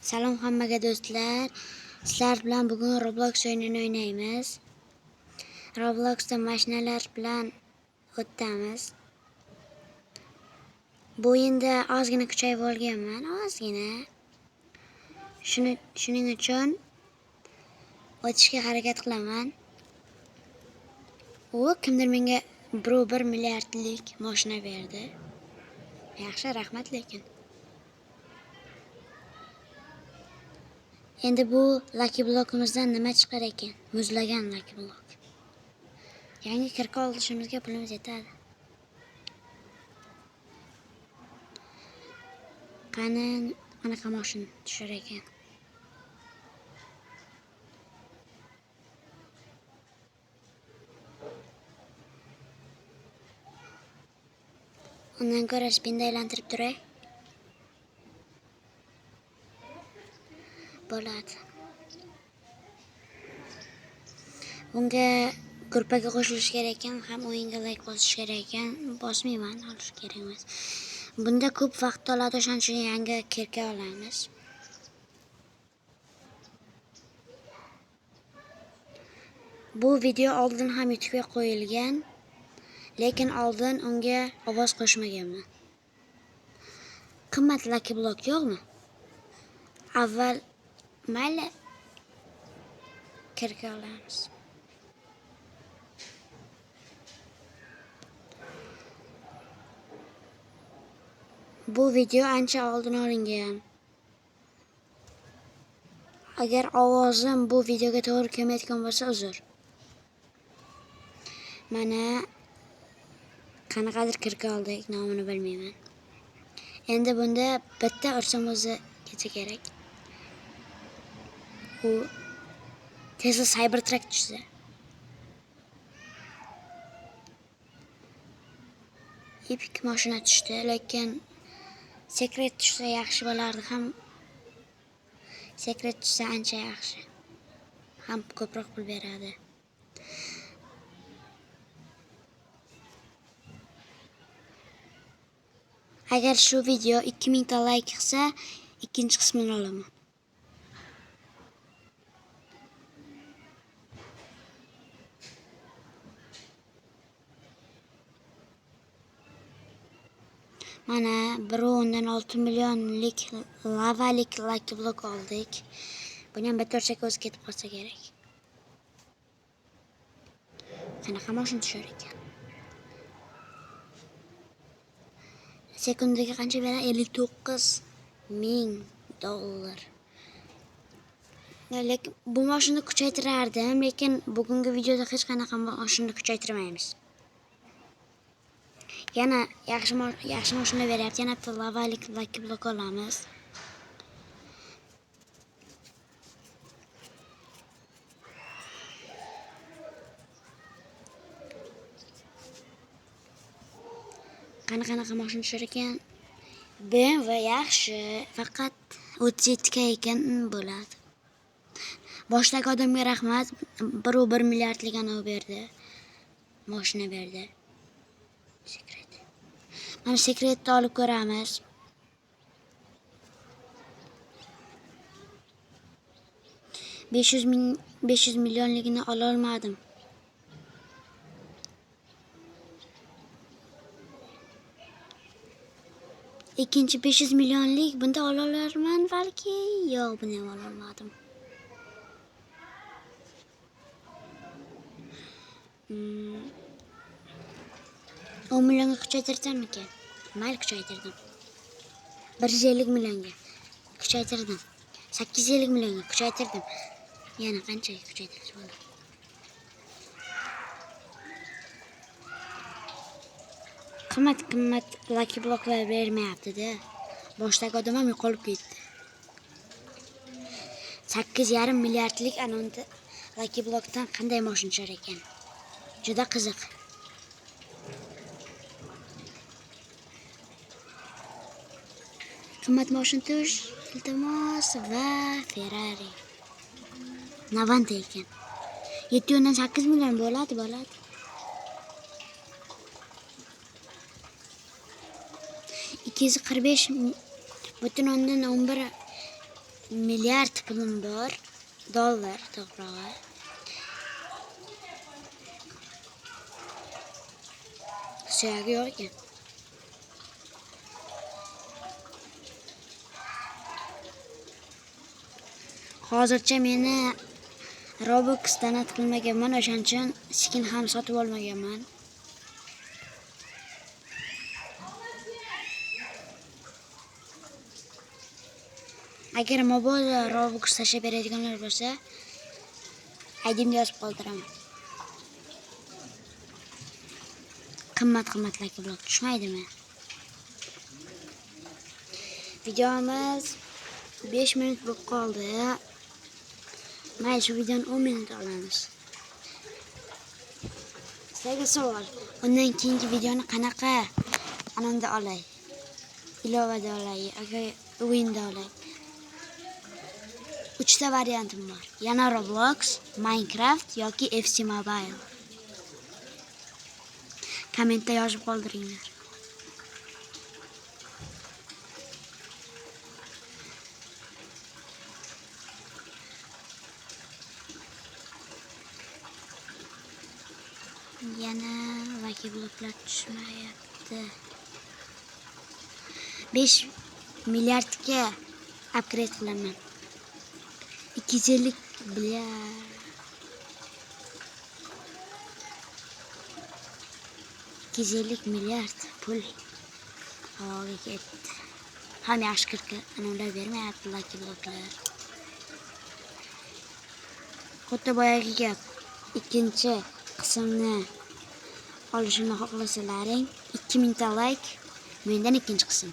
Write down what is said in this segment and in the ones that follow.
Salom hammaga do'stlar. Sizlar bilan bugun Roblox o'yinini o'ynaymiz. Robloxda mashinalar bilan o'tamiz. Bu o'yinda ozgina kuchayib olganman, ozgina. Shuning uchun o'tishga harakat qilaman. Kimdir menga 1 milliardlik mashina berdi. Yaxshi, rahmat lekin. Endi bu Lucky Block'imizdan nima chiqar ekan? Muzlagan Lucky Block. Yangi kirka olishimizga pulimiz yetadi. Qanaqa mashina tushar ekan? Undan ko'ra spinda aylantirib turay. Bo'ladi. Bunga gruppaga qo'shilish kerak ekan, ham o'yinga like bosish kerak ekan. Bosmayman, olish kerak emas. Bunda ko'p vaqt oladi, o'shaning uchun yangi kirka olamiz. Bu video oldin ham YouTube'ga qo'yilgan, lekin oldin unga ovoz qo'shmaganman. Qimmat Lucky Block yo'qmi? Avval mayli kirka olamiz. Bu video ancha oldin olingan. Agar ovozim bu videoga to'g'ri kelmayotgan bo'lsa, uzr. Mana qanaqadir kirka oldik, nomini bilmayman. Endi bunda bitta ursam o'zi ketsa kerak. U Tesla Cybertruck tushsa. Epic mashina tushdi, lekin Secret tushsa yaxshi bo'lardi ham. Secret tushsa ancha yaxshi. Ham ko'proq pul beradi. Agar shu video 2000 ta like qilsa, ikkinchi qismini olaman. Mana 1.6 millionlik lavalik Lucky Block oldik. Buni ham bitta ursak o'zi ketib qolsa kerak. Qanaqa mashina tushar ekan? Sekundaga qancha beradi? $59,000. Lekin bu mashinani kuchaytirardim, lekin bugungi videoda hech qanaqa mashinani kuchaytirmaymiz. Yana yaxshi mashina beryapti. Yana bitta lavalik Lucky Block olamiz. Qanaqa mashina tushar ekan? BMW yaxshi, faqat 37 ga ekan bo'ladi. Boshdagi odamga rahmat, 1 milliardlik anov berdi. Mashina berdi. Secret. Mana Secretni olib ko'ramiz. 500 millionligini ola olmadim. Ikkinchi 500 millionlik bunda ola olarman balki. Yo'q, buni ham ola olmadim. 10 millionga kuchaytirsammikan? Mayli, kuchaytirdim. 150 millionga kuchaytirdim. 850 millionga kuchaytirdim. Yana qanchaga kuchaytirish bo'ladi? Qimmat Lucky Blocklar bermayapti-da. Boshdagi odam ham yo'qolib ketdi. 8,5 milliardlik anonda Lucky Blockdan qanday mashina tushar ekan? Juda qiziq. Qimmat mashina tush, iltimos va Ferrari. Navanta ekan. 7.8 million bo'ladi. 245 butun ondan 11 milliard pulim bor. Dollar to'g'rirog'i. Suyagi yo'q ekan. Hozircha meni Robux tanat qilmaganman, o'shaning uchun skin ham sotib olmaganman. Agar mobilda Robux tashlab beradiganlar bo'lsa, aydimga yozib qoldiraman. Qimmat Lucky Block tushmaydimi? Videomiz 5 minut bo'lib qoldi. Mayli, shu videoni 10 minut olamiz. Sizga savol, undan keyingi videoni qanaqa anonda olay? Ilovada olay yoki o'yinda olay? 3 ta variantim bor. Yana Roblox, Minecraft yoki FC Mobile. Kommentda yozib qoldiringlar. Yana Lucky Blocklar tushmayapti. 5 milliardga upgrade qilaman. 250 milliard pul havoga ketdi. Ham yaxshi kirki ular bermayapti Lucky Blocklar. Xuddi boyagi gap. Ikkinchi qismni olishimni xohlasalaring 2000 ta like, mendan ikkinchi qism.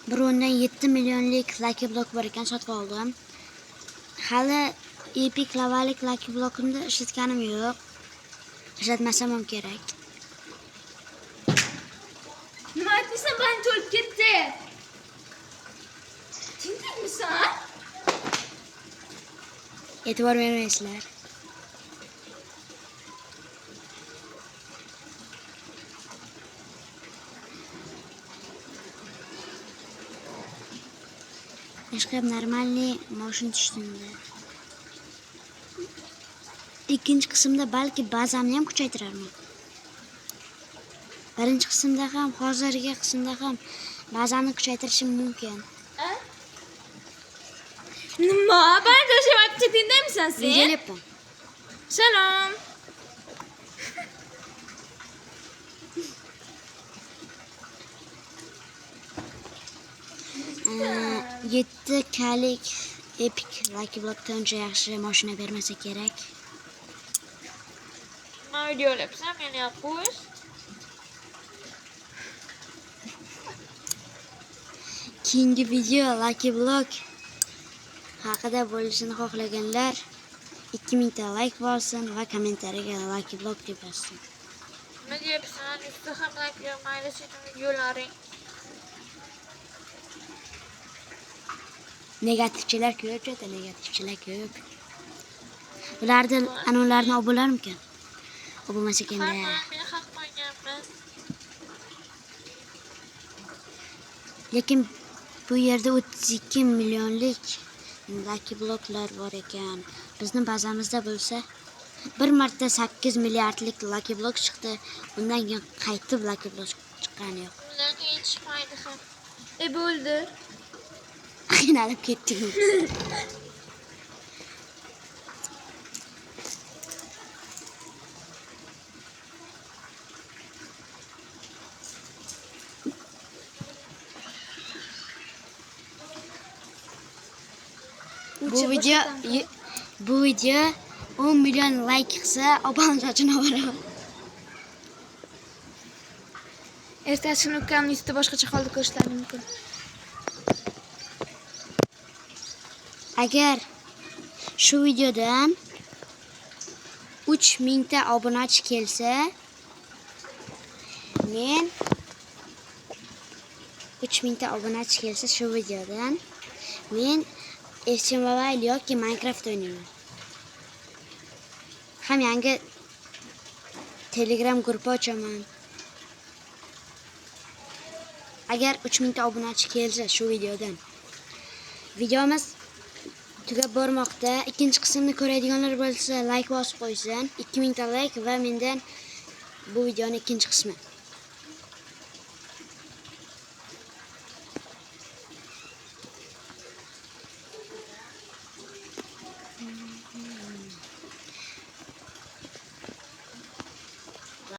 Bir o'ndan 7 millionlik Lucky Block bor ekan, sotib oldim. Hali Epic lavalik Lucky Block'imda ishlatganim yo'q. Ishlatmasam ham kerak. Nima aytsan, birinchi o'lib ketdi. Tinchlikmisan? E'tibor bermaysizlar. Ishqib normalniy moshin tushdi. Ikkinchi qismda balki bazamni ham kuchaytirarman. Birinchi qismda ham, hozirgi qismda ham bazamni kuchaytirishim mumkin. Nima? Birinchi o'sha chetindamisan sen? Videolayapman. Salom. 7 kalik Epic Lucky Block'dan uncha yaxshi mashina bermasa kerak. Nima videolayapsan? Meni yo'q. Keyingi video Lucky Block haqida bo'lishini xohlaganlar 2000 ta like bo'lsin va kommentariyaga Lucky Block deb yozsin. Nima deyapsan? Usta ham like yo'qmaydi sening videolaring. Negativchilar ko'p, negativchilar ko'p. Ularni obularmikan? Obulmasa ekanda. Men haq qo'yganman. Lekin bu yerda 32 millionlik Lucky Blocklar bor ekan. Bizning bazamizda bo'lsa, bir marta 8 milliardlik Lucky Block chiqdi. Undan keyin qaytib Lucky Block chiqqani yo'q. Undan keyin chiqmaydi ham. Bo'ldi. Qiynalib ketdik. Bu video 10 million like qilsa, obunachilarni oberaman. Ertasi ukamning yuzida boshqacha holda ko'rishlari mumkin. Agar shu videodan 3000 ta obunachi kelsa, men 3000 ta obunachi kelsa shu videodan men FC Mobile yoki Minecraft o'ynayman. Ham yangi Telegram guruhi ochaman. Agar 3000 ta obunachi kelsa shu videodan. Videomiz tugab bormoqda. Ikkinchi qismini ko'radiganlar bo'lsa, like bosib qo'ysin. 2000 ta like va mendan bu videoning ikkinchi qismi.